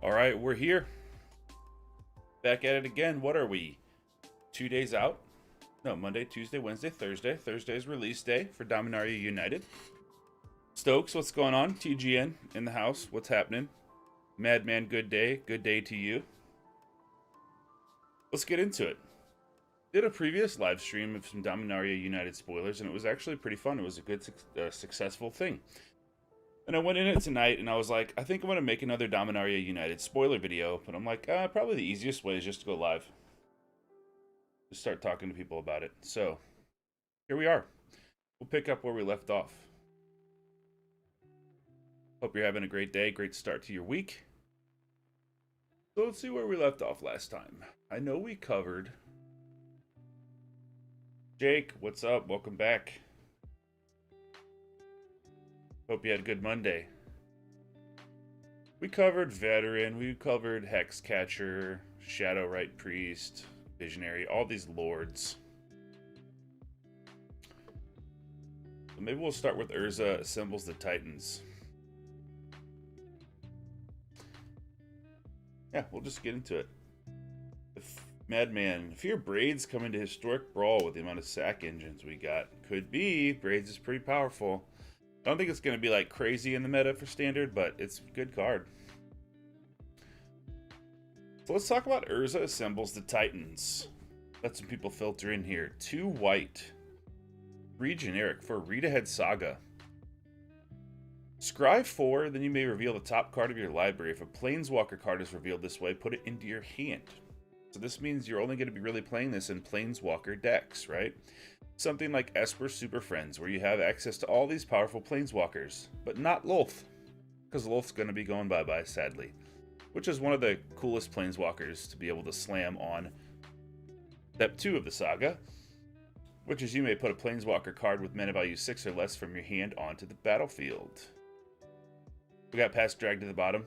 All right, we're here. Back at it again. What are we? 2 days out? No, Monday, Tuesday, Wednesday, Thursday. Thursday's release day for Dominaria United. Stokes, what's going on? TGN in the house. What's happening? Madman, good day. Good day to you. Let's get into it. Did a previous live stream of some Dominaria United spoilers, and it was actually pretty fun. It was a good, successful thing. And I went in it tonight, and I was like, I think I'm going to make another Dominaria United spoiler video. But I'm like, probably the easiest way is just to go live. Just start talking to people about it. So, here we are. We'll pick up where we left off. Hope you're having a great day. Great start to your week. So let's see where we left off last time. I know we covered... Jake, what's up? Welcome back. Hope you had a good Monday. We covered Veteran, we covered Hexcatcher, Shadowrite Priest, Visionary, all these lords. So maybe we'll start with Urza Assembles the Titans. Yeah, we'll just get into it. Madman, if your Braids come into Historic Brawl with the amount of sack engines we got, could be. Braids is pretty powerful. I don't think it's going to be like crazy in the meta for standard, but it's a good card. So let's talk about Urza Assembles the Titans. Let some people filter in here. 2 white. 3 generic for Read Ahead Saga. Scry 4, then you may reveal the top card of your library. If a Planeswalker card is revealed this way, put it into your hand. So this means you're only going to be really playing this in Planeswalker decks, right? Something like Esper Super Friends, where you have access to all these powerful Planeswalkers, but not Lolth, because Lolth's going to be going bye-bye, sadly. Which is one of the coolest Planeswalkers to be able to slam on Step 2 of the saga, which is you may put a Planeswalker card with mana value 6 or less from your hand onto the battlefield. We got past Drag to the bottom.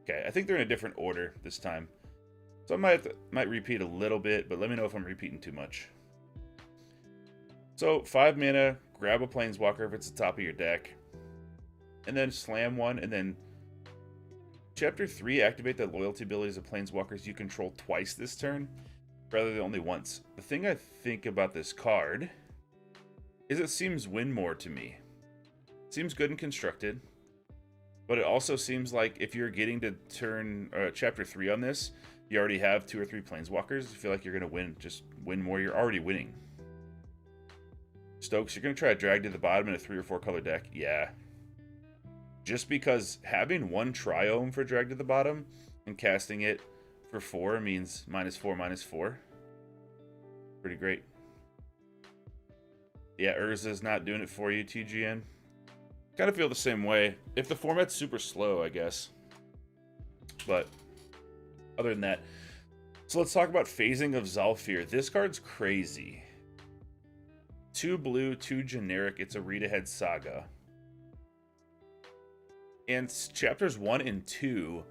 Okay, I think they're in a different order this time. So I might repeat a little bit, but let me know if I'm repeating too much. So, 5 mana, grab a Planeswalker if it's the top of your deck, and then slam one, and then Chapter 3, activate the loyalty abilities of Planeswalkers you control twice this turn, rather than only once. The thing I think about this card is it seems win more to me. It seems good and constructed, but it also seems like if you're getting to turn Chapter 3 on this, you already have 2 or 3 Planeswalkers. I feel like you're going to win more. You're already winning. Stokes, you're going to try to drag to the bottom in a 3 or 4 color deck? Yeah. Just because having 1 Triome for drag to the bottom and casting it for 4 means -4/-4. Pretty great. Yeah, Urza's not doing it for you, TGN. Kind of feel the same way. If the format's super slow, I guess. But other than that, so let's talk about Phasing of Zhalfir. This card's crazy. 2 blue, 2 generic. It's a Read Ahead Saga. And chapters 1 and 2,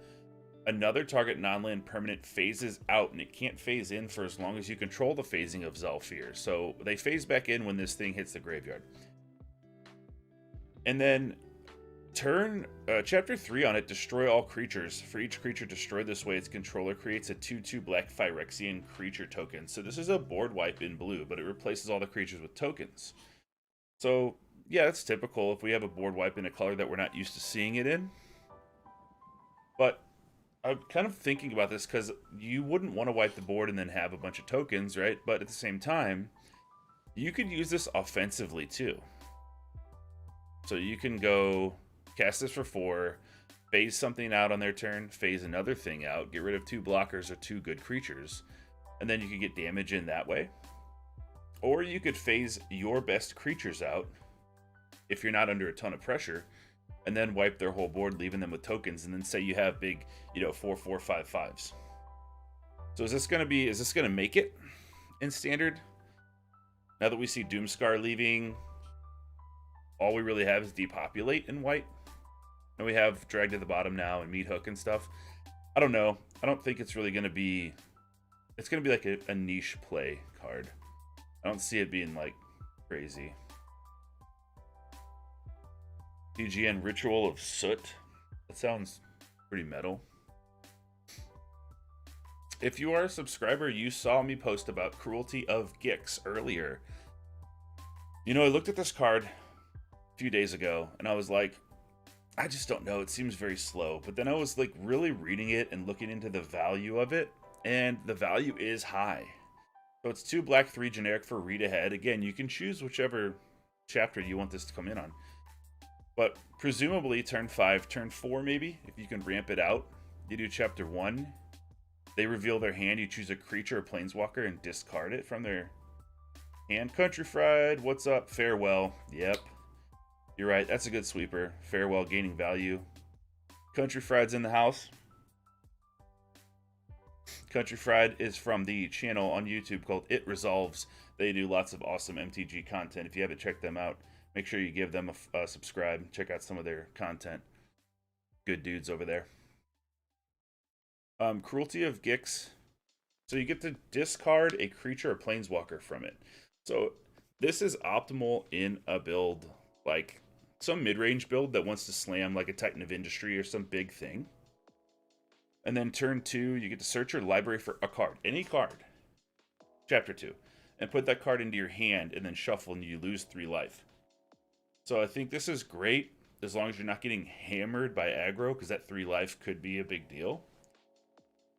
another target non-land permanent phases out, and it can't phase in for as long as you control the Phasing of Zhalfir. So they phase back in when this thing hits the graveyard. And then chapter 3 on it, destroy all creatures. For each creature destroyed this way, its controller creates a 2/2 black Phyrexian creature token. So this is a board wipe in blue, but it replaces all the creatures with tokens. So yeah, that's typical if we have a board wipe in a color that we're not used to seeing it in. But I'm kind of thinking about this because you wouldn't want to wipe the board and then have a bunch of tokens, right? But at the same time, you could use this offensively too. So you can go cast this for 4, phase something out on their turn, phase another thing out, get rid of 2 blockers or 2 good creatures, and then you could get damage in that way. Or you could phase your best creatures out if you're not under a ton of pressure, and then wipe their whole board, leaving them with tokens, and then say you have big, 4/4/5/5s. So is this gonna make it in standard? Now that we see Doomscar leaving, all we really have is Depopulate in white. And we have Drag to the bottom now and Meat Hook and stuff. I don't know. I don't think it's really gonna be... It's gonna be like a niche play card. I don't see it being like crazy. TGN Ritual of Soot. That sounds Pretty metal. If you are a subscriber, you saw me post about Cruelty of Gix earlier. You know, I looked at this card a few days ago, and I was like, I just don't know. It seems very slow. But then I was like really reading it and looking into the value of it, and the value is high. So it's 2 black, 3 generic for read ahead. Again, you can choose whichever chapter you want this to come in on. But presumably turn 5, turn 4 maybe, if you can ramp it out. You do chapter 1. They reveal their hand. You choose a creature or planeswalker and discard it from their hand. Country Fried, what's up? Farewell. Yep. You're right. That's a good sweeper. Farewell gaining value. Country Fried's in the house. Country Fried is from the channel on YouTube called It Resolves. They do lots of awesome MTG content. If you haven't checked them out, make sure you give them a subscribe. Check out some of their content. Good dudes over there. Cruelty of Gix. So you get to discard a creature or planeswalker from it. So this is optimal in a build, like some mid-range build that wants to slam like a Titan of Industry or some big thing. And then turn 2, you get to search your library for a card. Any card. Chapter 2. And put that card into your hand and then shuffle and you lose 3 life. So I think this is great as long as you're not getting hammered by aggro, because that 3 life could be a big deal.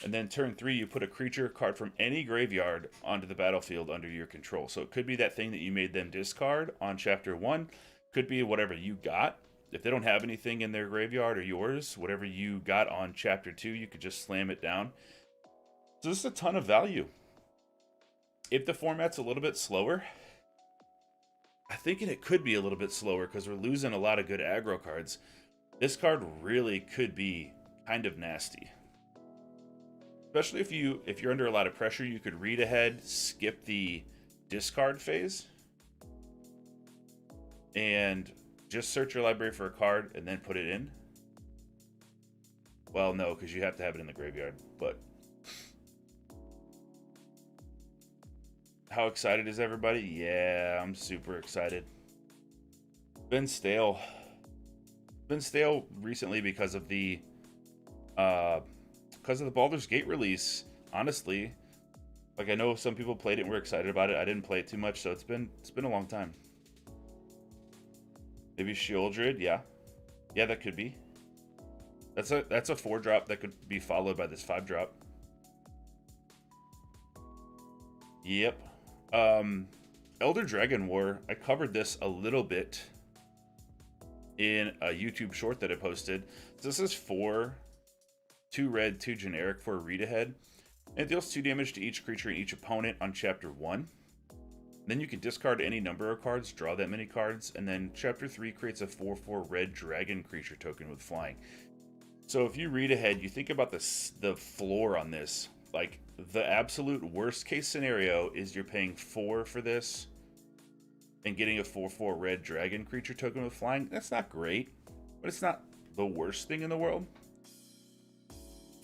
And then turn 3, you put a creature card from any graveyard onto the battlefield under your control. So it could be that thing that you made them discard on chapter 1. Could be whatever you got. If they don't have anything in their graveyard or yours, whatever you got on chapter 2, you could just slam it down. So this is a ton of value. If the format's a little bit slower, I think it could be a little bit slower because we're losing a lot of good aggro cards. This card really could be kind of nasty. Especially if you're under a lot of pressure, you could read ahead, skip the discard phase, and just search your library for a card and then put it in. Well, no, because you have to have it in the graveyard. But how excited is everybody? Yeah, I'm super excited. Been stale. Been stale recently because of the Baldur's Gate release. Honestly, like I know some people played it and were excited about it. I didn't play it too much, so it's been a long time. Maybe Sheoldred, yeah, that could be. That's a 4-drop that could be followed by this 5-drop. Yep. Elder Dragon War. I covered this a little bit in a YouTube short that I posted. So this is 4, 2 red, 2 generic for a read ahead. It deals 2 damage to each creature and each opponent on chapter 1. Then you can discard any number of cards, draw that many cards, and then chapter 3 creates a 4/4 red dragon creature token with flying. So if you read ahead, you think about the floor on this. Like, the absolute worst case scenario is you're paying 4 for this and getting a 4/4 red dragon creature token with flying. That's not great, but it's not the worst thing in the world.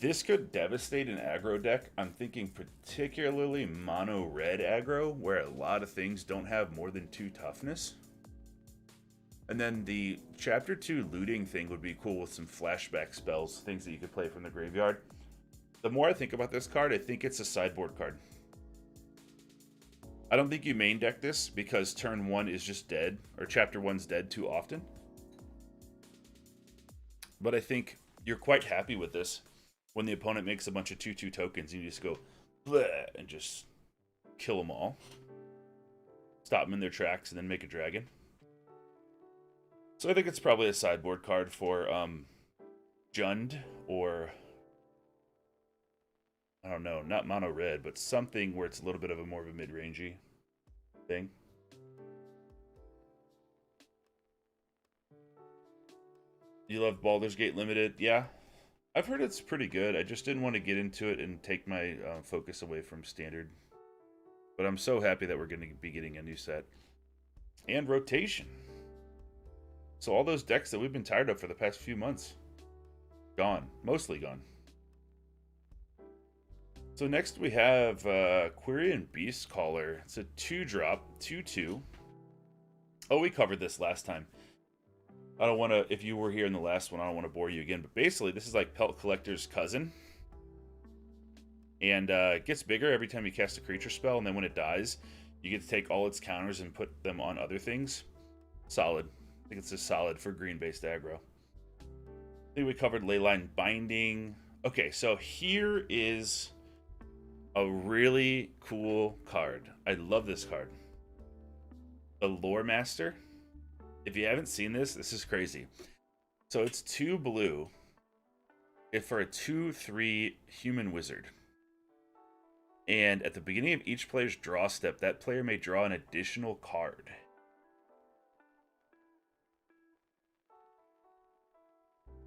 This could devastate an aggro deck. I'm thinking particularly mono red aggro, where a lot of things don't have more than 2 toughness. And then the chapter 2 looting thing would be cool with some flashback spells, things that you could play from the graveyard. The more I think about this card, I think it's a sideboard card. I don't think you main deck this because turn 1 is just dead, or chapter 1's dead too often. But I think you're quite happy with this when the opponent makes a bunch of 2/2 tokens and you just go bleh and just kill them all. Stop them in their tracks and then make a dragon. So I think it's probably a sideboard card for Jund, or I don't know, not mono red, but something where it's a little bit of a more of a mid-rangey thing. You love Baldur's Gate Limited? Yeah. I've heard it's pretty good. I just didn't want to get into it and take my focus away from Standard. But I'm so happy that we're going to be getting a new set. And rotation. So all those decks that we've been tired of for the past few months, gone. Mostly gone. So next we have Quirion Beastcaller. It's a 2-drop, 2/2. Oh, we covered this last time. I don't want to, if you were here in the last one, I don't want to bore you again, but basically this is like Pelt Collector's cousin. And it gets bigger every time you cast a creature spell, and then when it dies, you get to take all its counters and put them on other things. Solid. I think it's just solid for green-based aggro. I think we covered Leyline Binding. Okay, so here is a really cool card. I love this card. The Loremaster. If you haven't seen this, this is crazy. So it's 2 blue for a 2/3 human wizard. And at the beginning of each player's draw step, that player may draw an additional card.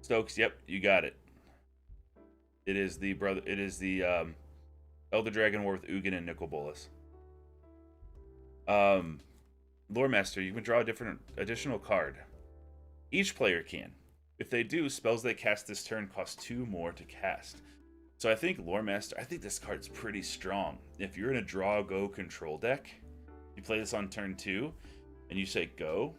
Stokes, yep, you got it. It is the Elder Dragon War with Ugin and Nicol Bolas. Loremaster, you can draw a different additional card. Each player can. If they do, spells they cast this turn cost 2 more to cast. So I think Loremaster, I think this card's pretty strong. If you're in a draw go control deck, you play this on turn 2, and you say go,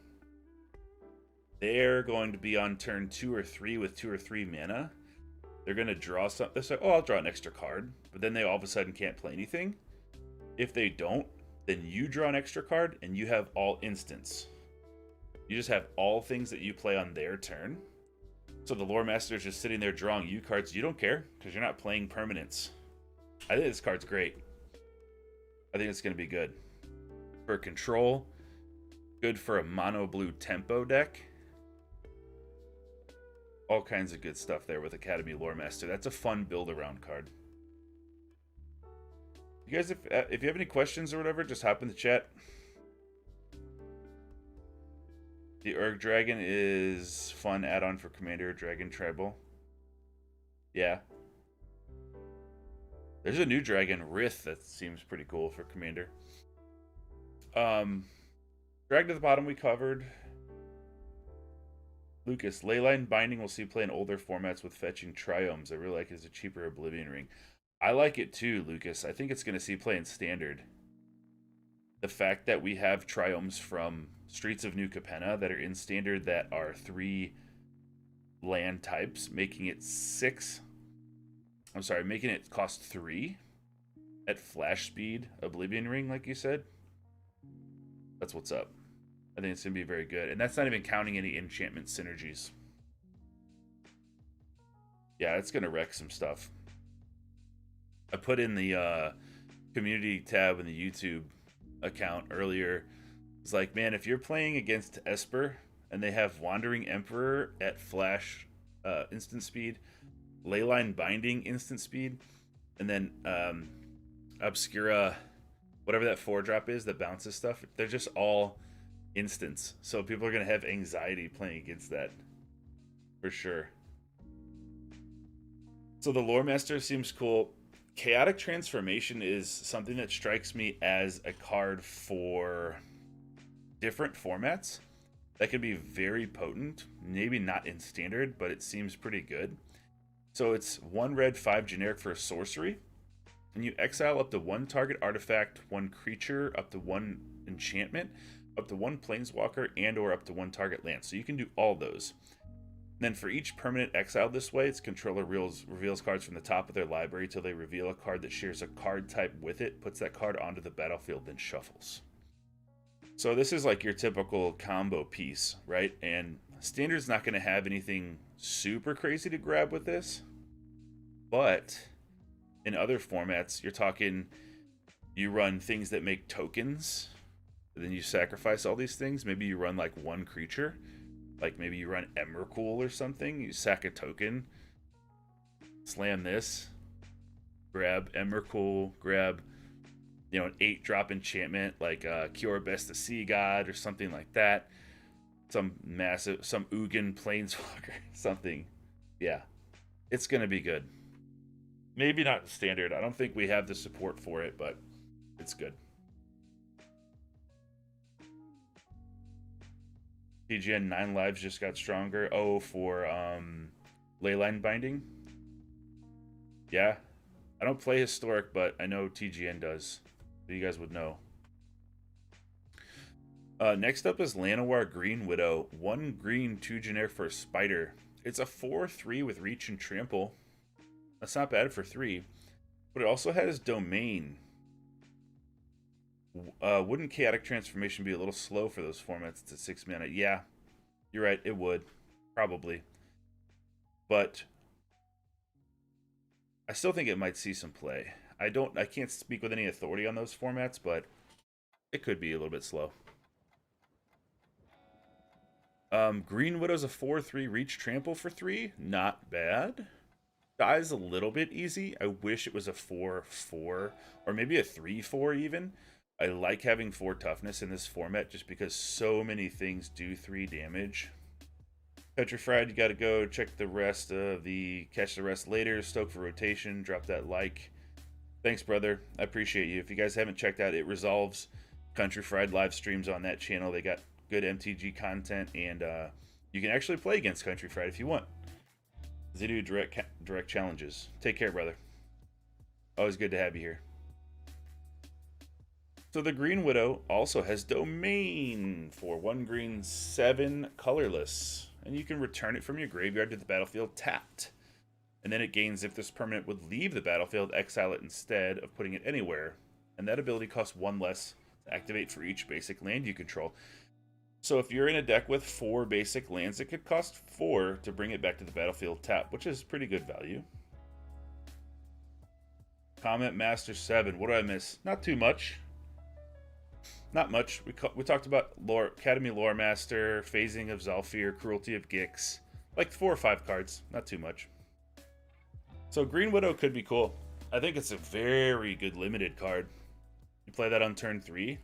they're going to be on turn 2 or 3 with 2 or 3 mana. They're going to draw something. They're like, oh, I'll draw an extra card. But then they all of a sudden can't play anything. If they don't, then you draw an extra card, and you have all instants. You just have all things that you play on their turn. So the Loremaster is just sitting there drawing you cards. You don't care, because you're not playing permanents. I think this card's great. I think it's going to be good. For control, good for a mono blue tempo deck. All kinds of good stuff there with Academy Loremaster. That's a fun build-around card. You guys, if you have any questions or whatever, just hop in the chat. The Urg Dragon is fun add-on for Commander Dragon Tribal. Yeah. There's a new dragon, Rith, that seems pretty cool for Commander. Drag to the Bottom we covered. Lucas, Leyline Binding will see play in older formats with fetching Triomes. I really like it as a cheaper Oblivion Ring. I like it too, Lucas. I think it's going to see play in Standard. The fact that we have Triomes from Streets of New Capenna that are in Standard that are 3 land types, making it 6. I'm sorry, making it cost 3 at flash speed Oblivion Ring, like you said. That's what's up. I think it's going to be very good. And that's not even counting any enchantment synergies. Yeah, it's going to wreck some stuff. I put in the community tab in the YouTube account earlier. It's like, man, if you're playing against Esper and they have Wandering Emperor at flash instant speed, Leyline Binding instant speed, and then Obscura, whatever that 4-drop is that bounces stuff, they're just all instants. So people are going to have anxiety playing against that. For sure. So the Loremaster seems cool. Chaotic Transformation is something that strikes me as a card for different formats that could be very potent. Maybe not in Standard, but it seems pretty good. So it's 1 red, 5 generic for a sorcery. And you exile up to 1 target artifact, 1 creature, up to 1 enchantment, up to 1 planeswalker, and or up to 1 target land. So you can do all those. And then for each permanent exiled this way, its controller reveals cards from the top of their library till they reveal a card that shares a card type with it, puts that card onto the battlefield, then shuffles. So this is like your typical combo piece, right? And Standard's not going to have anything super crazy to grab with this. But in other formats, you're talking, you run things that make tokens, and then you sacrifice all these things. Maybe you run like 1 creature. Like maybe you run Emrakul or something. You sack a token, slam this, grab Emrakul, grab, you know, an 8-drop enchantment like Cure Best the Sea God or something like that. Some Ugin Planeswalker, something. Yeah, it's going to be good. Maybe not Standard. I don't think we have the support for it, but it's good. TGN 9 lives just got stronger. Oh, for Leyline Binding? Yeah. I don't play Historic, but I know TGN does. So you guys would know. Next up is Lanawar Green Widow. 1 green, 2 generic for a spider. It's a 4/3 with reach and trample. That's not bad for 3. But it also has domain. Wouldn't chaotic transformation be a little slow for those formats? It's at 6 mana. Yeah, you're right, it would. Probably. But I still think it might see some play. I can't speak with any authority on those formats, but it could be a little bit slow. Green Widow's a 4/3 reach trample for 3. Not bad. Die's a little bit easy. I wish it was a 4/4 or maybe a 3/4 even. I like having 4 toughness in this format just because so many things do 3 damage. Country Fried, you got to go check the rest of the catch the rest later. Stoke for rotation. Drop that like. Thanks, brother. I appreciate you. If you guys haven't checked out It Resolves, Country Fried live streams on that channel. They got good MTG content, and you can actually play against Country Fried if you want. They do direct challenges. Take care, brother. Always good to have you here. So the Green Widow also has domain for 1 green, 7 colorless. And you can return it from your graveyard to the battlefield tapped. And then it gains if this permanent would leave the battlefield, exile it instead of putting it anywhere. And that ability costs 1 less to activate for each basic land you control. So if you're in a deck with 4 basic lands, it could cost 4 to bring it back to the battlefield tapped, which is pretty good value. Comment Master 7. What do I miss? Not too much. Not much. We talked about Academy Loremaster, Phasing of Zalfir, Cruelty of Gix. Like 4 or 5 cards. Not too much. So Green Widow could be cool. I think it's a very good limited card. You play that on turn 3.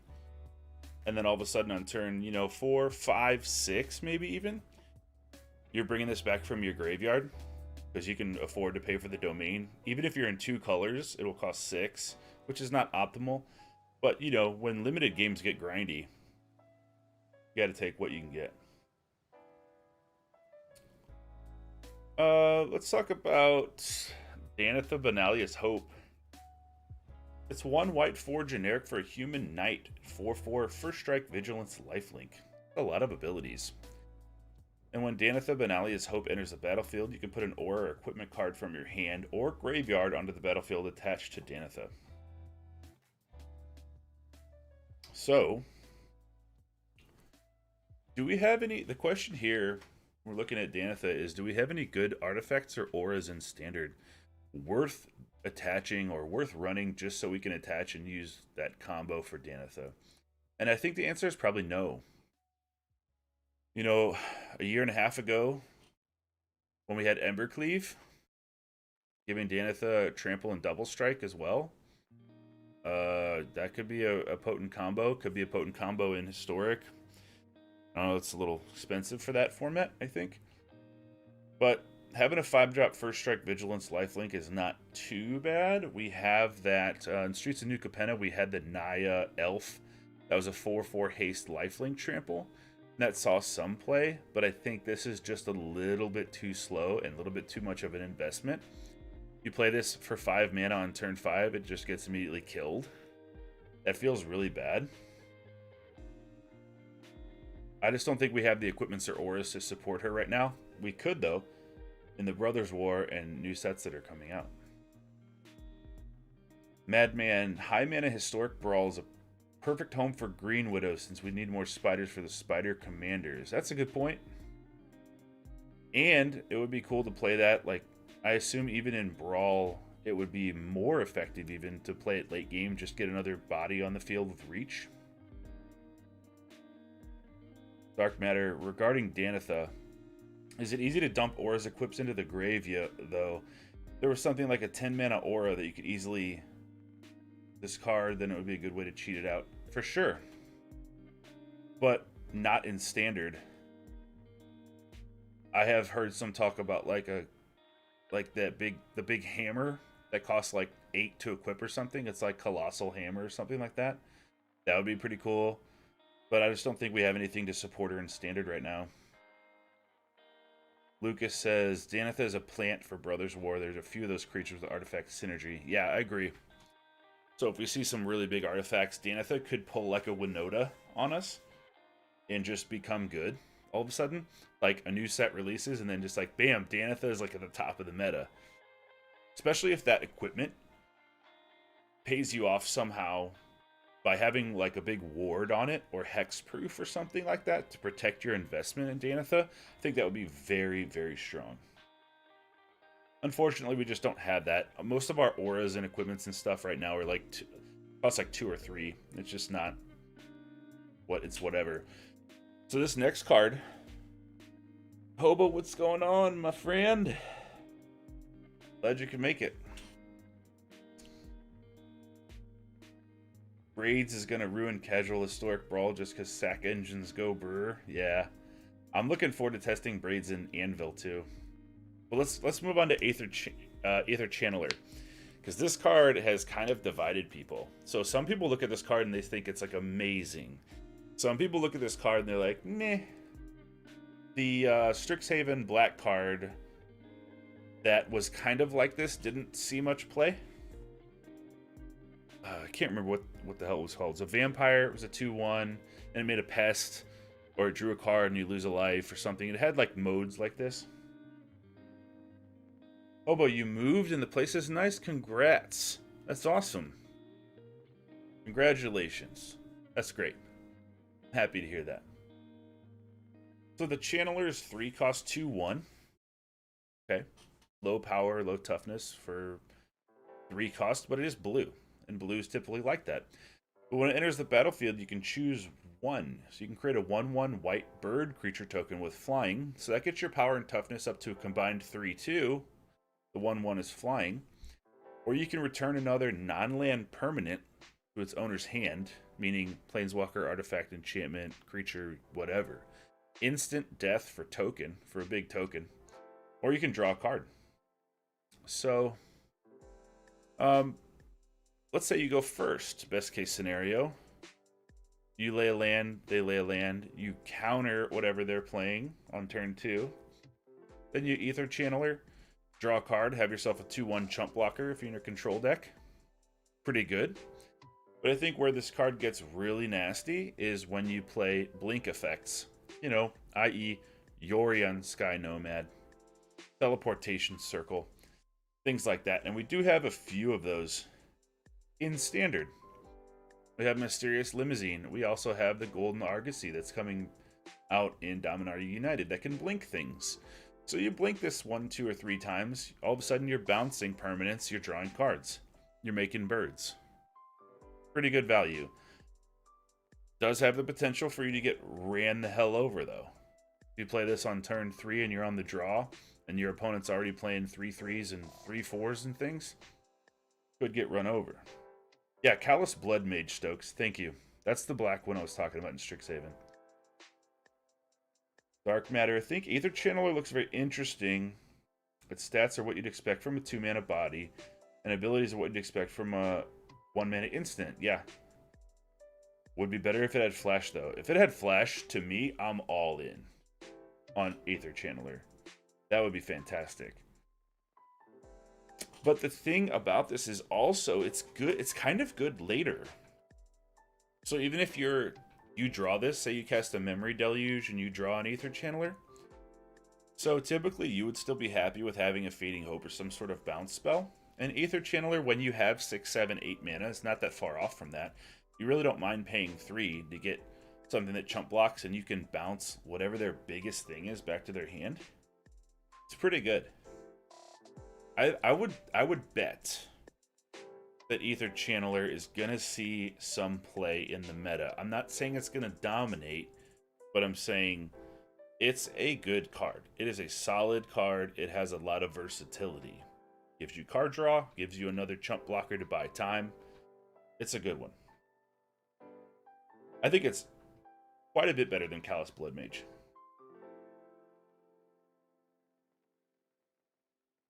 And then all of a sudden on turn, 4, 5, 6 maybe even. You're bringing this back from your graveyard. Because you can afford to pay for the domain. Even if you're in 2 colors, it will cost 6. Which is not optimal. But, when limited games get grindy, you got to take what you can get. Let's talk about Danitha Benalia's Hope. It's 1 white, 4 generic for a human knight. 4/4, first strike, vigilance, lifelink. A lot of abilities. And when Danitha Benalia's Hope enters the battlefield, you can put an aura or equipment card from your hand or graveyard onto the battlefield attached to Danitha. So, do we have any... The question here, we're looking at Danitha, is do we have any good artifacts or auras in Standard worth attaching or worth running just so we can attach and use that combo for Danitha? And I think the answer is probably no. A year and a half ago, when we had Embercleave, giving Danitha Trample and Double Strike as well, that could be a potent combo. Could be a potent combo in Historic. I know it's a little expensive for that format, I think. But having a 5-drop first strike vigilance lifelink is not too bad. We have that in Streets of New Capenna. We had the Naya Elf. That was a 4/4 haste lifelink trample. That saw some play, but I think this is just a little bit too slow and a little bit too much of an investment. You play this for 5 mana on turn 5, it just gets immediately killed. That feels really bad. I just don't think we have the equipments or auras to support her right now. We could, though, in the Brothers War and new sets that are coming out. Madman, high mana Historic Brawl is a perfect home for Green Widow since we need more spiders for the Spider Commanders. That's a good point. And it would be cool to play that, like, I assume even in Brawl, it would be more effective even to play it late game, just get another body on the field with reach. Dark Matter, regarding Danitha, is it easy to dump auras equips into the grave though? There was something like a 10 mana aura that you could easily discard, then it would be a good way to cheat it out. For sure. But not in Standard. I have heard some talk about the big hammer that costs like 8 to equip or something. It's like Colossal Hammer or something like that. That would be pretty cool. But I just don't think we have anything to support her in Standard right now. Lucas says, Danitha is a plant for Brothers War. There's a few of those creatures with artifact synergy. Yeah, I agree. So if we see some really big artifacts, Danitha could pull like a Winota on us. and just become good all of a sudden. Like a new set releases and then just like bam, Danitha is like at the top of the meta. Especially if that equipment pays you off somehow by having like a big ward on it or hexproof or something like that to protect your investment in Danitha. I think that would be very, very strong. Unfortunately, we just don't have that. Most of our auras and equipments and stuff right now are like cost like 2 or 3. It's just not what it's whatever. So this next card, Hobo, what's going on, my friend? Glad you can make it. Raids is gonna ruin casual historic brawl just because sack engines go brr. Yeah, I'm looking forward to testing Braids in Anvil too. But let's move on to Aether Channeler, because this card has kind of divided people. So some people look at this card and they think it's like amazing. Some people look at this card and they're like, meh. The Strixhaven black card that was kind of like this didn't see much play. I can't remember what the hell it was called. It was a vampire. It was a 2/1, and it made a pest, or it drew a card and you lose a life or something. It had like modes like this. Hobo, you moved and the place is nice. Congrats. That's awesome. Congratulations. That's great. Happy to hear that. So the Channeler is 3 cost 2/1. Okay. Low power, low toughness for 3 cost, but it is blue. And blues typically like that. But when it enters the battlefield, you can choose 1. So you can create a 1/1 white bird creature token with flying. So that gets your power and toughness up to a combined 3/2. The 1/1 is flying. Or you can return another non-land permanent to its owner's hand, meaning planeswalker, artifact, enchantment, creature, whatever. Instant death for token, for a big token. Or you can draw a card. So, let's say you go first, best case scenario. You lay a land, they lay a land. You counter whatever they're playing on turn 2. Then you Aether Channeler, draw a card, have yourself a 2/1 chump blocker if you're in your control deck. Pretty good. But I think where this card gets really nasty is when you play blink effects. You know, i.e. Yorion Sky Nomad, Teleportation Circle, things like that. And we do have a few of those in Standard. We have Mysterious Limousine. We also have the Golden Argosy that's coming out in Dominaria United that can blink things. So you blink this 1, 2, or 3 times, all of a sudden you're bouncing permanents, you're drawing cards. You're making birds. Pretty good value. Does have the potential for you to get ran the hell over, though. If you play this on turn 3 and you're on the draw, and your opponent's already playing 3/3s and 3/4s and things, could get run over. Yeah, Callous Blood Mage, Stokes. Thank you. That's the black one I was talking about in Strixhaven. Dark Matter. I think Aether Channeler looks very interesting. Its stats are what you'd expect from a 2-mana body, and abilities are what you'd expect from a 1-mana instant. Yeah. Would be better if it had Flash, though. If it had Flash, to me, I'm all in on Aether Channeler. That would be fantastic. But the thing about this is also, it's good. It's kind of good later. So even if you draw this, say you cast a Memory Deluge and you draw an Aether Channeler. So typically you would still be happy with having a Fading Hope or some sort of bounce spell. And Aether Channeler, when you have 6, 7, 8 mana, it's not that far off from that. You really don't mind paying 3 to get something that chump blocks and you can bounce whatever their biggest thing is back to their hand. It's pretty good. I would bet that Aether Channeler is gonna see some play in the meta. I'm not saying it's gonna dominate, but I'm saying it's a good card. It is a solid card. It has a lot of versatility. Gives you card draw, gives you another chump blocker to buy time. It's a good one. I think it's quite a bit better than Callous Blood Mage.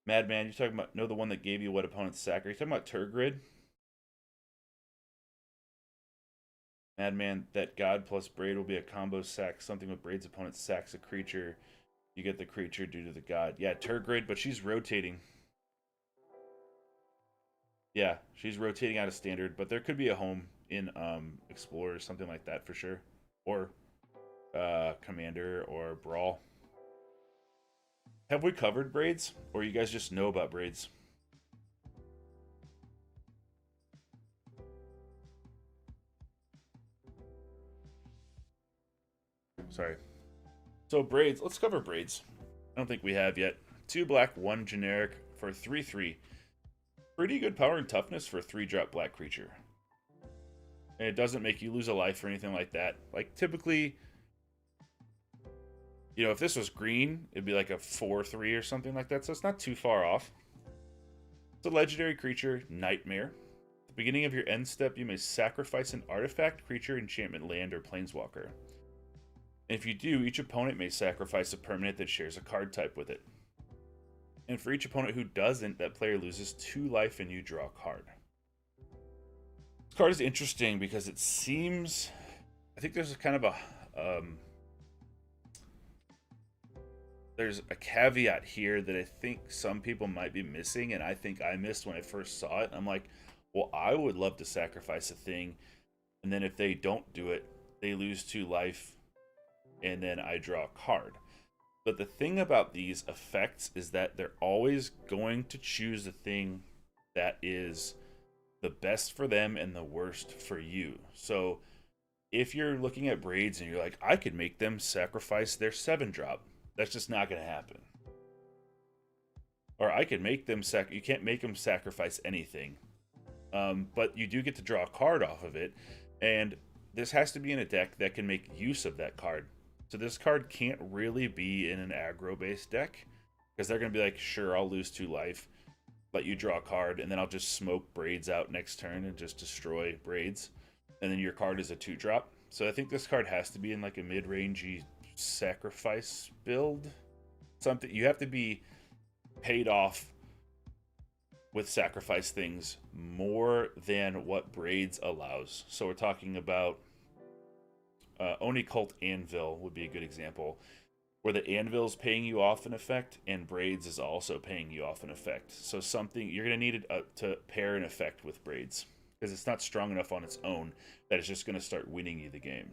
Madman, you're talking about, the one that gave you what opponent's sack. Are you talking about Turgrid? Madman, that God plus Braid will be a combo sack. Something with Braid's opponent sacks a creature. You get the creature due to the God. Yeah, Turgrid, but she's rotating. Yeah, she's rotating out of Standard, but there could be a home in Explorer or something like that for sure. Or Commander or Brawl. Have we covered braids, or you guys just know about braids? Sorry. So braids, let's cover braids. I don't think we have yet. 2 black, 1 generic for 3/3. Pretty good power and toughness for a 3-drop black creature. And it doesn't make you lose a life or anything like that. Like, typically, you know, if this was green, it'd be like a 4/3 or something like that, so it's not too far off. It's a legendary creature, Nightmare. At the beginning of your end step, you may sacrifice an artifact, creature, enchantment, land, or planeswalker. And if you do, each opponent may sacrifice a permanent that shares a card type with it. And for each opponent who doesn't, that player loses 2 life and you draw a card. This card is interesting because it seems... I think there's kind of a... there's a caveat here that I think some people might be missing, and I think I missed when I first saw it. I'm like, well, I would love to sacrifice a thing, and then if they don't do it, they lose 2 life, and then I draw a card. But the thing about these effects is that they're always going to choose the thing that is the best for them and the worst for you. So if you're looking at braids and you're like, I could make them sacrifice their 7-drop, that's just not going to happen. Or I could make them you can't make them sacrifice anything. But you do get to draw a card off of it, and this has to be in a deck that can make use of that card. So this card can't really be in an aggro-based deck, because they're going to be like, sure, I'll lose 2 life, let you draw a card, and then I'll just smoke braids out next turn and just destroy braids. And then your card is a 2-drop. So I think this card has to be in like a mid-rangey sacrifice build. Something you have to be paid off with sacrifice things more than what braids allows. So we're talking about Oni Cult Anvil would be a good example, where the Anvil is paying you off an effect and braids is also paying you off an effect. So something you're going to need to pair an effect with braids, because it's not strong enough on its own that it's just going to start winning you the game.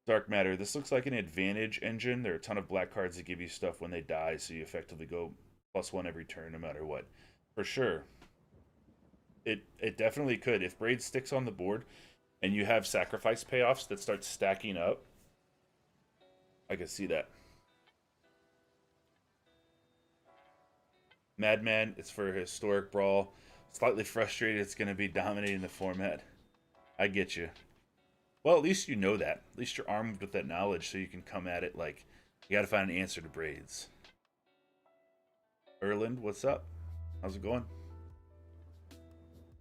Dark Matter. This looks like an advantage engine. There are a ton of black cards that give you stuff when they die, so you effectively go +1 every turn no matter what. For sure. It definitely could. If Braid sticks on the board and you have sacrifice payoffs that start stacking up, I can see that. Madman, it's for Historic Brawl. Slightly frustrated it's going to be dominating the format. I get you. Well, at least you know that. At least you're armed with that knowledge, so you can come at it like, you gotta find an answer to braids. Erland, what's up? How's it going?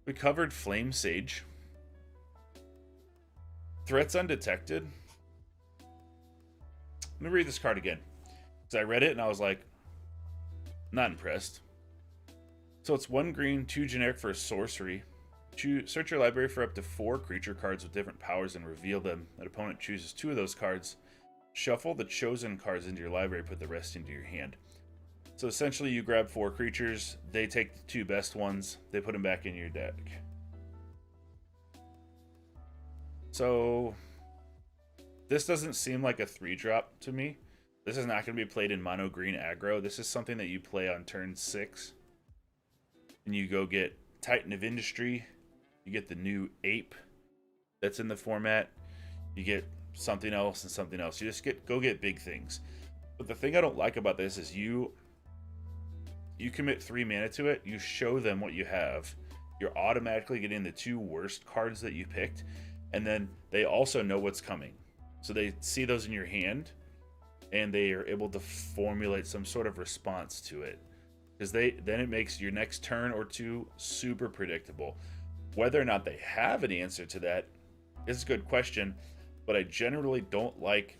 We covered Flame Sage. Threats Undetected. Let me read this card again, because I read it and I was like, not impressed. So it's 1 green, 2 generic for a sorcery. Search your library for up to 4 creature cards with different powers and reveal them. That opponent chooses 2 of those cards. Shuffle the chosen cards into your library, put the rest into your hand. So essentially you grab 4 creatures, they take the 2 best ones, they put them back in your deck. So this doesn't seem like a 3-drop to me. This is not going to be played in mono green aggro. This is something that you play on turn 6. And you go get Titan of Industry. You get the new Ape that's in the format. You get something else and something else. You just go get big things. But the thing I don't like about this is you commit 3 mana to it. You show them what you have. You're automatically getting the 2 worst cards that you picked. And then they also know what's coming. So they see those in your hand. And they are able to formulate some sort of response to it. Because then it makes your next turn or 2 super predictable. Whether or not they have an answer to that is a good question, but I generally don't like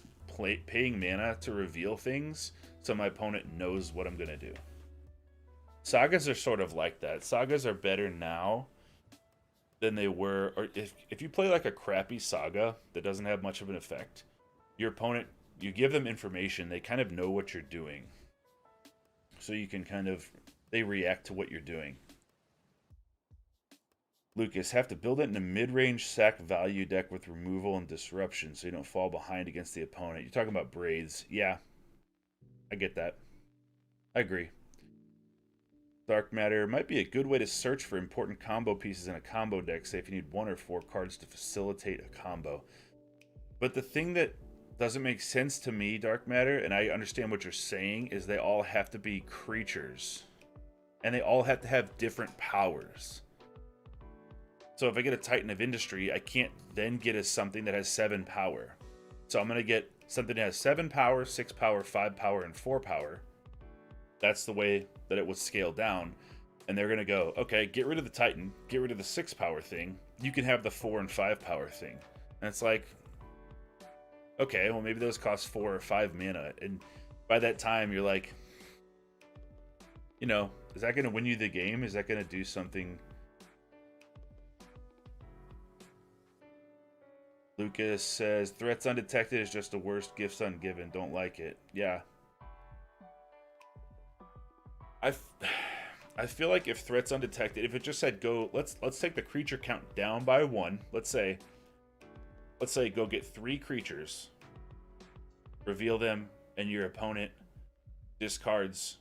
paying mana to reveal things so my opponent knows what I'm going to do. Sagas are sort of like that. Sagas are better now than they were. Or if you play like a crappy saga that doesn't have much of an effect, your opponent, you give them information, they kind of know what you're doing. So you can they react to what you're doing. Lucas, have to build it in a mid-range sack value deck with removal and disruption so you don't fall behind against the opponent. You're talking about braids. Yeah, I get that. I agree. Dark Matter might be a good way to search for important combo pieces in a combo deck, say if you need 1 or 4 cards to facilitate a combo. But the thing that doesn't make sense to me, Dark Matter, and I understand what you're saying, is they all have to be creatures. And they all have to have different powers. So if I get a Titan of Industry, I can't then get a something that has 7 power. So I'm going to get something that has 7 power, 6 power, 5 power, and 4 power. That's the way that it was scaled down. And they're going to go, okay, get rid of the Titan, get rid of the 6 power thing. You can have the 4 and 5 power thing. And it's like, okay, well maybe those cost 4 or 5 mana. And by that time, you're like, you know, is that going to win you the game? Is that going to do something? Lucas says, threats undetected is just the worst gifts ungiven. Don't like it. Yeah. I feel like if threats undetected, if it just said go, let's take the creature count down by 1. Let's say go get 3 creatures, reveal them, and your opponent discards,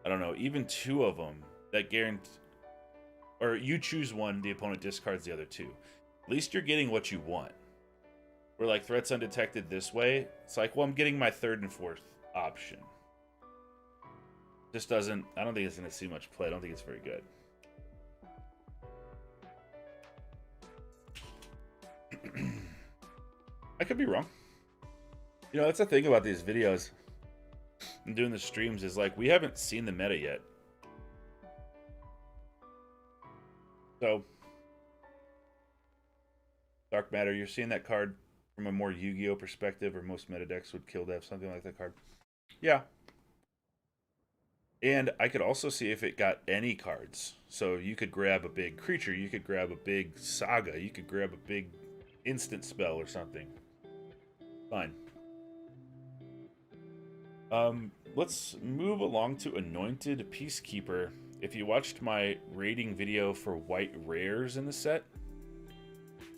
I don't know, even 2 of them that guarantee, or you choose 1, the opponent discards the other 2. At least you're getting what you want. We're like threats undetected this way. It's like, well, I'm getting my 3rd and 4th option. Just doesn't, I don't think it's going to see much play. I don't think it's very good. I could be wrong. You know, that's the thing about these videos and doing the streams is like, we haven't seen the meta yet. So, Dark Matter, you're seeing that card from a more Yu-Gi-Oh perspective, or most meta decks would kill to have something like that card. Yeah. And I could also see if it got any cards. So you could grab a big creature, you could grab a big saga, you could grab a big instant spell or something. Fine. Let's move along to Anointed Peacekeeper. If you watched my rating video for white rares in the set,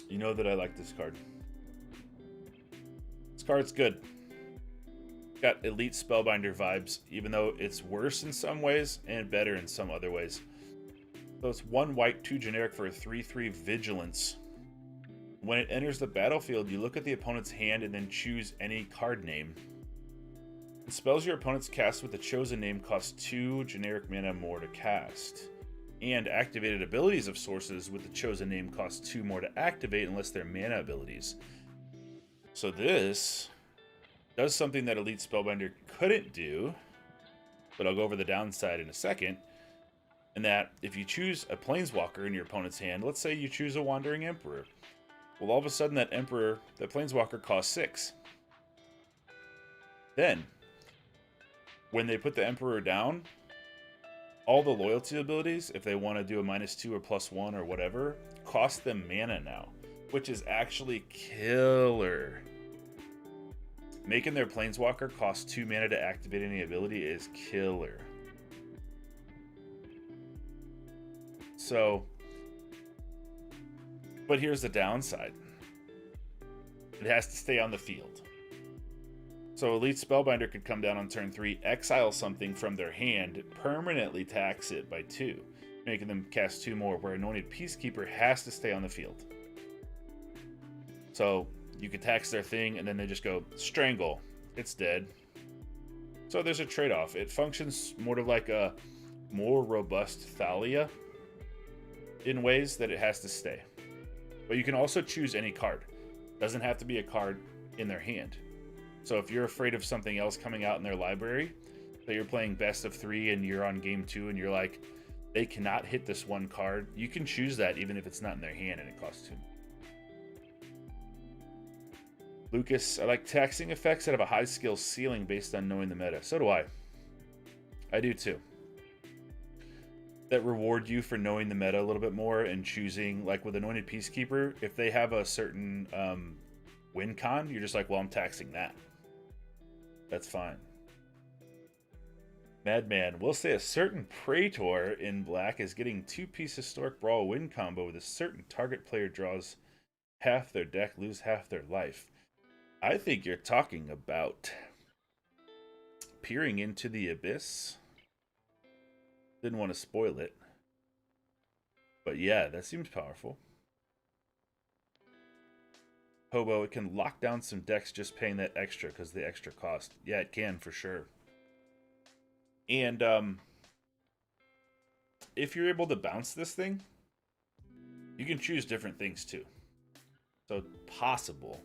you know that I like this card. This card's good. Got elite spellbinder vibes, even though it's worse in some ways and better in some other ways. So it's 1 white, 2 generic for a 3/3 vigilance. When it enters the battlefield, you look at the opponent's hand and then choose any card name. The spells your opponents cast with the chosen name cost 2 generic mana more to cast. And activated abilities of sources with the chosen name cost 2 more to activate unless they're mana abilities. So this does something that Elite Spellbinder couldn't do, but I'll go over the downside in a second. And that if you choose a Planeswalker in your opponent's hand, let's say you choose a Wandering Emperor. Well, all of a sudden that Planeswalker costs 6. Then, when they put the Emperor down, all the loyalty abilities, if they want to do a -2 or +1 or whatever, cost them mana now, which is actually killer. Making their Planeswalker cost 2 mana to activate any ability is killer. So, but here's the downside. It has to stay on the field. So Elite Spellbinder could come down on turn 3, exile something from their hand, permanently tax it by 2, making them cast 2 more, where Anointed Peacekeeper has to stay on the field. So you could tax their thing, and then they just go, Strangle. It's dead. So there's a trade-off. It functions more of like a more robust Thalia in ways that it has to stay. But you can also choose any card. Doesn't have to be a card in their hand. So if you're afraid of something else coming out in their library, so you're playing best of 3 and you're on game 2 and you're like, they cannot hit this one card, you can choose that even if it's not in their hand and it costs 2. Lucas, I like taxing effects that have a high skill ceiling based on knowing the meta. So do I. I do too. That reward you for knowing the meta a little bit more and choosing, like with Anointed Peacekeeper, if they have a certain win con, you're just like, well, I'm taxing that. That's fine. Madman will say a certain Praetor in black is getting 2-piece Historic Brawl win combo with a certain target player draws half their deck, lose half their life. I think you're talking about Peering into the Abyss. Didn't want to spoil it. But yeah, that seems powerful. Hobo, it can lock down some decks just paying that extra because the extra cost. Yeah, it can for sure. And if you're able to bounce this thing, you can choose different things too. So it's possible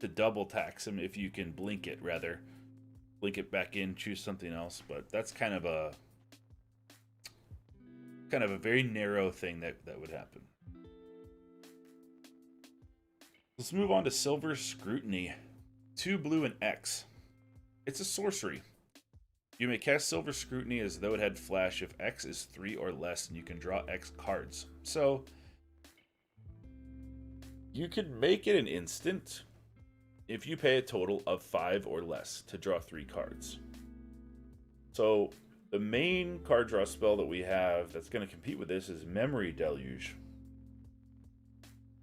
to double tax him if you can blink it, rather. Blink it back in, choose something else. But that's kind of a very narrow thing that would happen. Let's move on to Silver Scrutiny. 2 blue and X. It's a sorcery. You may cast Silver Scrutiny as though it had flash if X is 3 or less, and you can draw X cards. So you can make it an instant if you pay a total of 5 or less to draw 3 cards. So the main card draw spell that we have that's going to compete with this is Memory Deluge.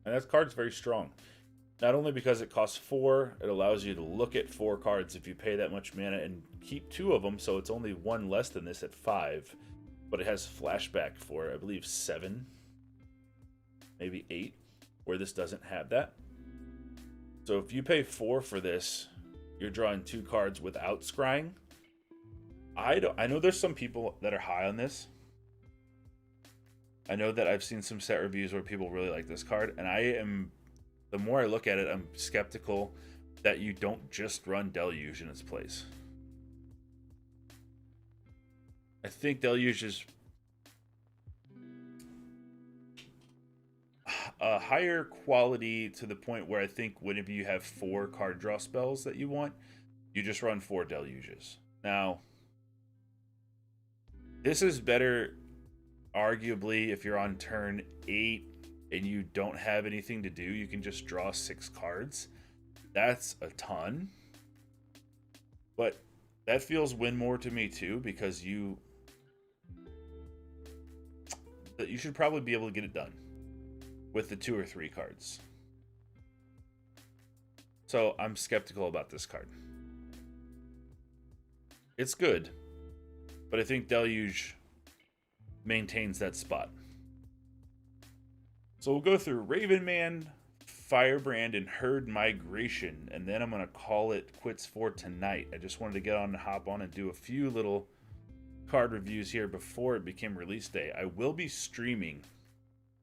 And that card's very strong. Not only because it costs 4, it allows you to look at 4 cards if you pay that much mana and keep 2 of them, so it's only 1 less than this at 5. But it has flashback for, I believe, 7, maybe 8, where this doesn't have that. So if you pay 4 for this, you're drawing 2 cards without scrying. I know there's some people that are high on this. I know that I've seen some set reviews where people really like this card, and the more I look at it, I'm skeptical that you don't just run Deluge in its place. I think Deluge is a higher quality to the point where I think whenever you have 4 card draw spells that you want, you just run 4 Deluges. Now, this is better, arguably, if you're on turn 8 and you don't have anything to do, you can just draw 6 cards. That's a ton. But that feels win more to me too, because you should probably be able to get it done with the 2 or 3 cards. So I'm skeptical about this card. It's good, but I think Deluge maintains that spot. So we'll go through Ravenman, Firebrand, and Herd Migration, and then I'm going to call it quits for tonight. I just wanted to get on and hop on and do a few little card reviews here before it became release day. I will be streaming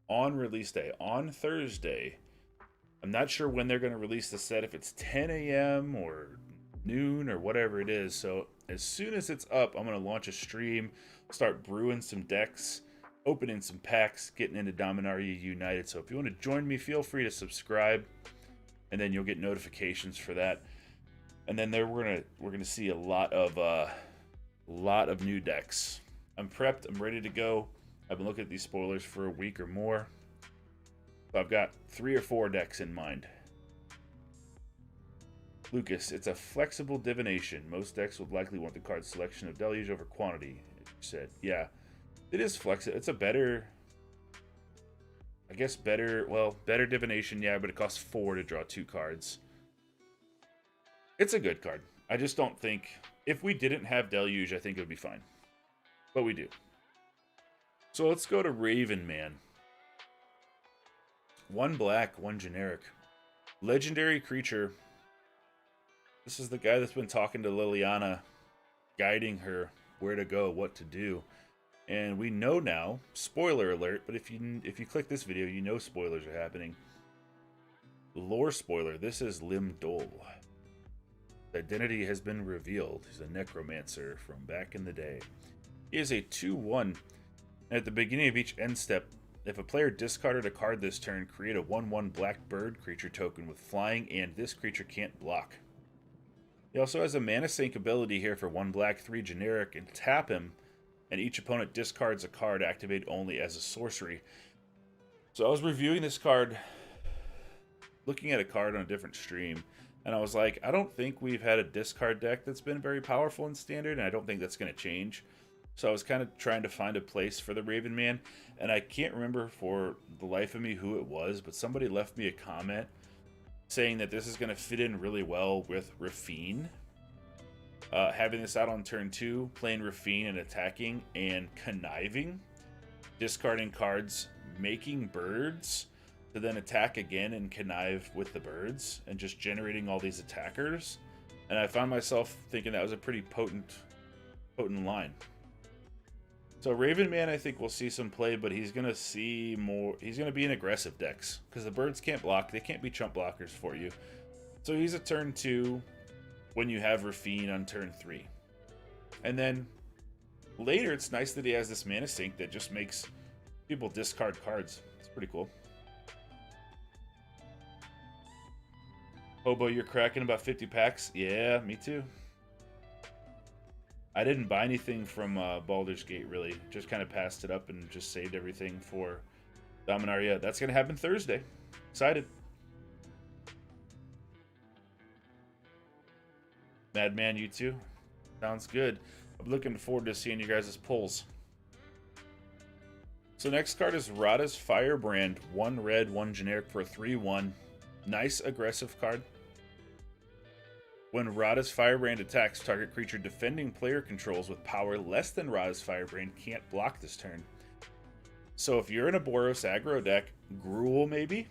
on release day, on Thursday. I'm not sure when they're going to release the set, if it's 10 a.m. or noon or whatever it is. So as soon as it's up, I'm going to launch a stream, start brewing some decks, opening some packs, getting into Dominaria United. So if you want to join me, feel free to subscribe, and then you'll get notifications for that. And then there we're gonna see a lot of new decks. I'm prepped. I'm ready to go. I've been looking at these spoilers for a week or more. So I've got 3 or 4 decks in mind. Lucas, it's a flexible divination. Most decks would likely want the card selection of Deluge over quantity. You said, yeah. It is flexible. It's a better divination, yeah, but it costs 4 to draw 2 cards. It's a good card. I just don't think, if we didn't have Deluge, I think it would be fine. But we do. So let's go to Ravenman. 1 black, 1 generic. Legendary creature. This is the guy that's been talking to Liliana, guiding her where to go, what to do. And we know now, spoiler alert, but if you click this video, you know spoilers are happening. Lore spoiler, this is Lim Dol. His identity has been revealed. He's a necromancer from back in the day. He is a 2/1. At the beginning of each end step, if a player discarded a card this turn, create a 1/1 black bird creature token with flying, and this creature can't block. He also has a mana sink ability here for 1 black, 3 generic, and tap him, and each opponent discards a card, activate only as a sorcery. So I was reviewing this card, looking at a card on a different stream. And I was like, I don't think we've had a discard deck that's been very powerful in Standard, and I don't think that's going to change. So I was kind of trying to find a place for the Raven Man, and I can't remember for the life of me who it was, but somebody left me a comment saying that this is going to fit in really well with Rafine. Having this out on turn 2, playing Rafine and attacking and conniving, discarding cards, making birds, to then attack again and connive with the birds, and just generating all these attackers. And I found myself thinking that was a pretty potent line. So Raven Man, I think we'll see some play, but he's gonna see more. He's gonna be in aggressive decks because the birds can't block. They can't be chump blockers for you. So he's a turn 2 when you have Rafine on turn 3, and then later it's nice that he has this mana sink that just makes people discard cards. It's pretty cool. Hobo, you're cracking about 50 packs? Yeah, me too. I didn't buy anything from Baldur's Gate, really. Just kind of passed it up and just saved everything for Dominaria. That's going to happen Thursday. Excited. Madman, you too? Sounds good. I'm looking forward to seeing you guys' pulls. So next card is Radha's Firebrand. 1 red, 1 generic for a 3/1. Nice aggressive card. When Radha's Firebrand attacks, target creature defending player controls with power less than Radha's Firebrand can't block this turn. So if you're in a Boros aggro deck, Gruul maybe?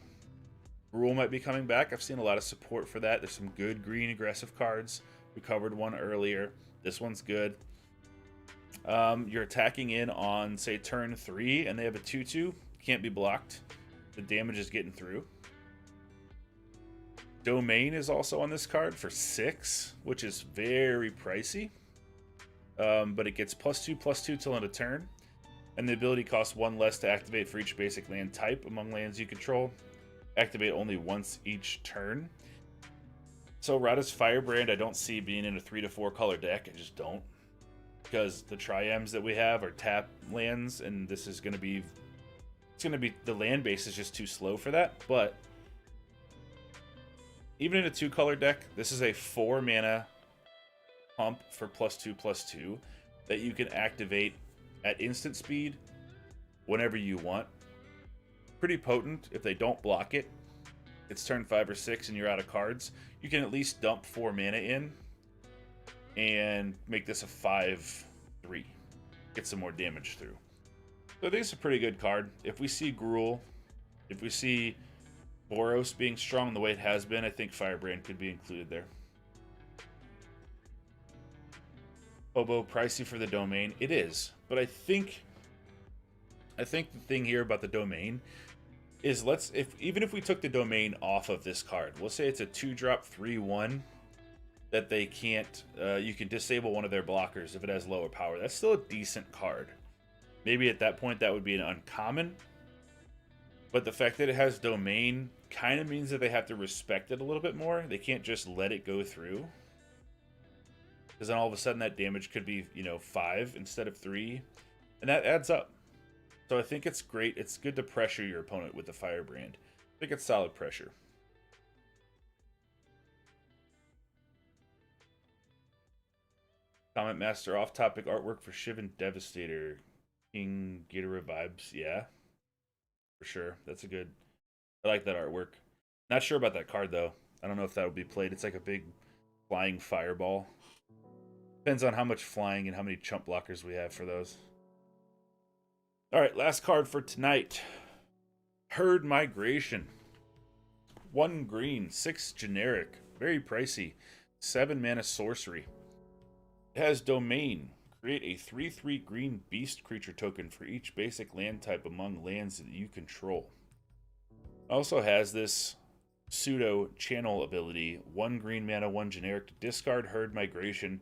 Gruul might be coming back. I've seen a lot of support for that. There's some good green aggressive cards. We covered one earlier. This one's good. You're attacking in on, say, turn 3, and they have a 2/2. Can't be blocked. The damage is getting through. Domain is also on this card for 6, which is very pricey. But it gets +2/+2 till end of turn. And the ability costs 1 less to activate for each basic land type among lands you control. Activate only once each turn. So Radha's Firebrand I don't see being in a 3 to 4 color deck. I just don't. Because the Triams that we have are tap lands, and this is going to be... the land base is just too slow for that, but... even in a 2-color deck, this is a 4 mana pump for +2/+2 that you can activate at instant speed whenever you want. Pretty potent. If they don't block it, it's turn 5 or 6 and you're out of cards. You can at least dump 4 mana in and make this a 5/3. Get some more damage through. So I think it's a pretty good card. If we see Gruul, if we see Boros being strong the way it has been, I think Firebrand could be included there. Hobo, pricey for the Domain. It is, but I think the thing here about the Domain is even if we took the Domain off of this card, we'll say it's a 2-drop 3/1 that they can't. You can disable one of their blockers if it has lower power. That's still a decent card. Maybe at that point that would be an uncommon. But the fact that it has Domain kind of means that they have to respect it a little bit more. They can't just let it go through. Because then all of a sudden that damage could be, 5 instead of 3. And that adds up. So I think it's great. It's good to pressure your opponent with the Firebrand. I think it's solid pressure. Comment Master, off-topic artwork for Shivan Devastator. King Ghidorah vibes, yeah. For sure. That's a good... I like that artwork. Not sure about that card, though. I don't know if that would be played. It's like a big flying fireball. Depends on how much flying and how many chump blockers we have for those. Alright, last card for tonight. Herd Migration. 1 green, 6 generic. Very pricey. 7 mana sorcery. It has Domain. Create a 3/3 green beast creature token for each basic land type among lands that you control. It also has this pseudo channel ability. 1 green mana, 1 generic to discard Herd Migration.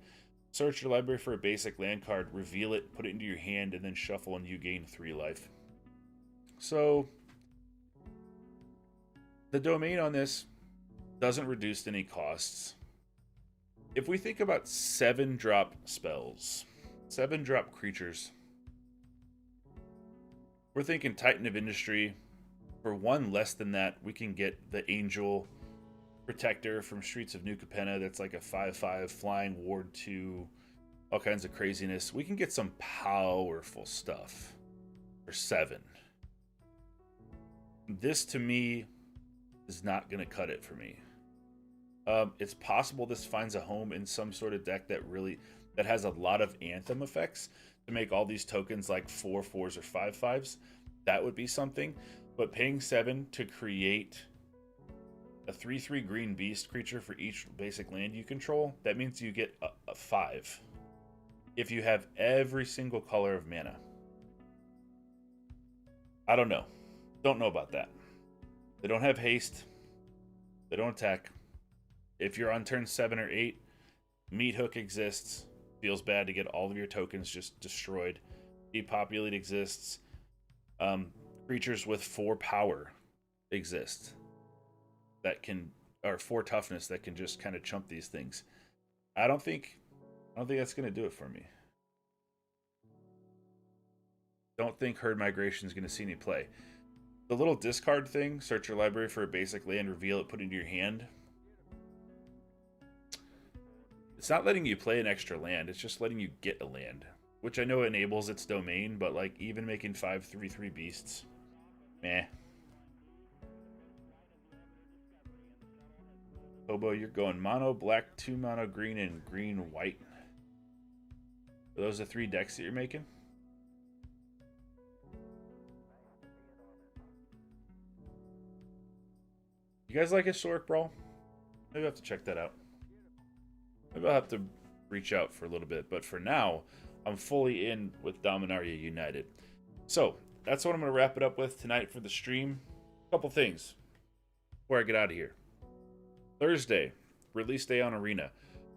Search your library for a basic land card, reveal it, put it into your hand, and then shuffle, and you gain 3 life. So, the Domain on this doesn't reduce any costs. If we think about 7-drop spells, 7-drop creatures, we're thinking Titan of Industry. For 1 less than that, we can get the Angel Protector from Streets of New Capenna that's like a 5/5 flying ward 2, all kinds of craziness. We can get some powerful stuff for 7. This to me is not going to cut it for me. It's possible this finds a home in some sort of deck that has a lot of Anthem effects to make all these tokens like 4/4s or 5/5s. That would be something. But paying 7 to create a 3/3 green beast creature for each basic land you control, that means you get a 5 if you have every single color of mana. I don't know. Don't know about that. They don't have haste. They don't attack. If you're on turn 7 or 8, Meat Hook exists. Feels bad to get all of your tokens just destroyed. Depopulate exists. Creatures with 4 power exist. Or 4 toughness that can just kind of chump these things. I don't think that's going to do it for me. Don't think Herd Migration is going to see any play. The little discard thing, search your library for a basic land, reveal it, put it into your hand. It's not letting you play an extra land, it's just letting you get a land. Which I know enables its domain, but like even making 5 3/3 beasts, meh. Hobo, you're going mono, black, 2 mono, green, and green, white. Are those the 3 decks that you're making? You guys like Historic Brawl? Maybe I'll have to check that out. Maybe I'll have to reach out for a little bit. But for now, I'm fully in with Dominaria United. So, that's what I'm going to wrap it up with tonight for the stream. A couple things before I get out of here. Thursday, release day on Arena.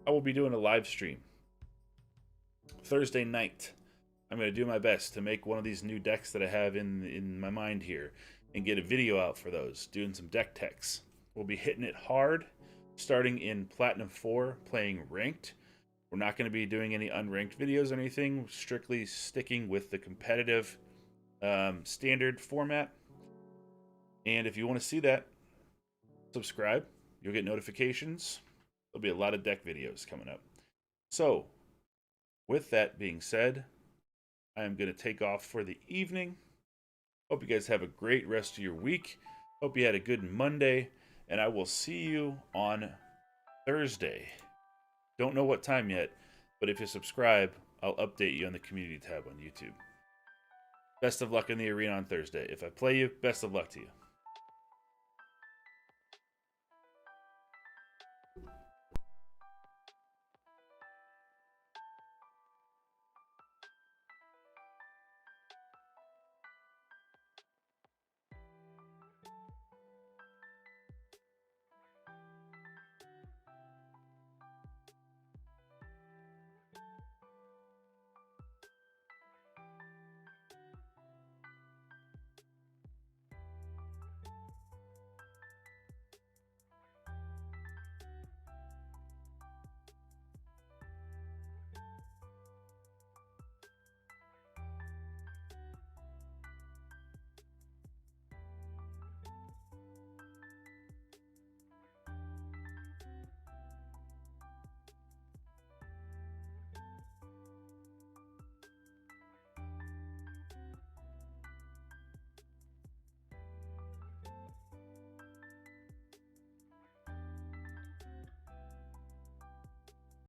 I will be doing a live stream. Thursday night, I'm going to do my best to make one of these new decks that I have in my mind here and get a video out for those, doing some deck techs. We'll be hitting it hard, starting in Platinum 4, playing Ranked. We're not going to be doing any unranked videos or anything, strictly sticking with the competitive standard format. And if you want to see that, subscribe. You'll get notifications. There'll be a lot of deck videos coming up. So, with that being said, I am going to take off for the evening. Hope you guys have a great rest of your week. Hope you had a good Monday. And I will see you on Thursday. Don't know what time yet, but if you subscribe, I'll update you on the community tab on YouTube. Best of luck in the arena on Thursday. If I play you, best of luck to you.